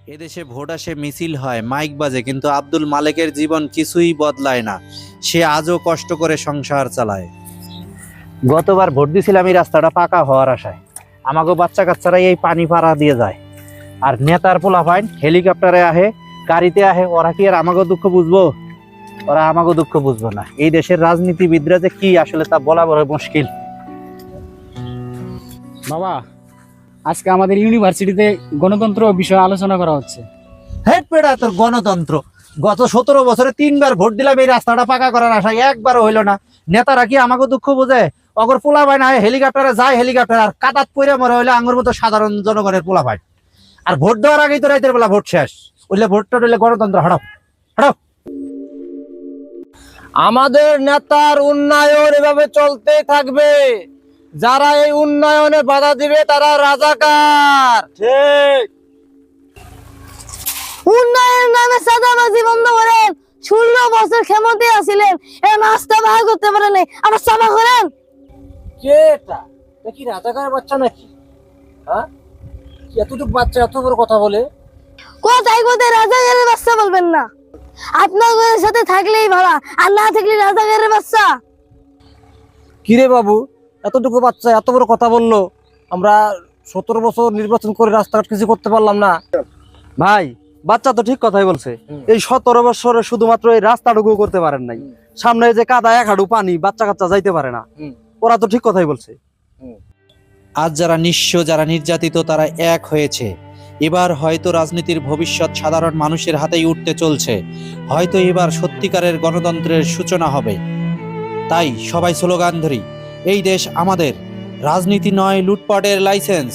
এদেশে ভোট আসে, মিছিল হয়, মাইক বাজে, কিন্তু আব্দুল মালেকের জীবন কিছুই বদলায় না। সে আজও কষ্ট করে সংসার চালায়। গতবার ভোট দিছিলাম এই রাস্তাটা পাকা হওয়ার আশায়। আমাকে বাচ্চা কাচ্চারা এই পানি পাড়া দিয়ে যায়, আর নেতার পোলাপাইন হেলিকপ্টারে আহে, গাড়িতে আহে। ওরা কি আর আমাকে দুঃখ বুঝবো? ওরা আমাকে দুঃখ বুঝবো না। এই দেশের রাজনীতিবিদরা যে কি আসলে তা বলা বড় মুশকিল। বাবা, আজকে আমাদের ইউনিভার্সিটিতে গণতন্ত্র বিষয়ে আলোচনা করা হচ্ছে। হেট পেড়া তোর গণতন্ত্র! গত 17 বছরে 3বার ভোট দিলাম এই রাস্তাটা পাকা করার আশায়, একবারও হইলো না। নেতারা কি আমাকে দুঃখ বোঝে? অগর পোলাপাইন আয় হেলিকপ্টারে যায়, হেলিকপ্টার আর কাদাত পইরা মরে হইলে আঙ্গুর মতো সাধারণ জনগণের পোলাপাইন। আর ভোট দেওয়ার আগেই তো রাইতের বেলা ভোট শেষ। ওইলে ভোটটা হইলে গণতন্ত্র হারাও হারাও। আমাদের নেতার উন্নয়ন এভাবে চলতেই থাকবে। যারা এই উন্নয়নে বাধা দিবে তারা রাজাকার। ঠিক। উন্নয়নের নামে চাঁদাবাজি বন্ধ করেন। 16 বছর ক্ষমতায় আছিলেন, এই নাস্তা ভাগ করতে পারেন নাই, আবার চাঁদা করেন। কে এটা? এটা কি রাজাকার বাচ্চা নাকি? হ্যাঁ, এতটুকু বাচ্চা এত বড় কথা বলে? কোথায় কোথায় রাজাকারের বাচ্চা বলবেন না। আপনাদের সাথে থাকলেই ভালো, আর না থাকলে রাজাকারের বাচ্চা। কিরে বাবু, এতটুকু বাচ্চা এত বড় কথা বললো? আমরা 17 বছর নির্বাচন করে রাস্তাঘাট কিছু করতে পারলাম না। ভাই, বাচ্চা তো ঠিক কথাই বলছে। এই 17 বছরে শুধুমাত্র এই রাস্তাটুকু করতে পারেন নাই, সামনে যে কাদা এক হাঁটু পানি, বাচ্চা কাচ্চা যাইতে পারে না। ওরা তো ঠিক কথাই বলছে। আজ যারা নিঃস্ব, যারা নির্যাতিত, তারা এক হয়েছে। এবার হয়তো রাজনীতির ভবিষ্যৎ সাধারণ মানুষের হাতেই উঠতে চলছে। হয়তো এবার সত্যিকারের গণতন্ত্রের সূচনা হবে। তাই সবাই স্লোগান ধরি, এই দেশ আমাদের, রাজনীতি নয় লুটপাটের লাইসেন্স।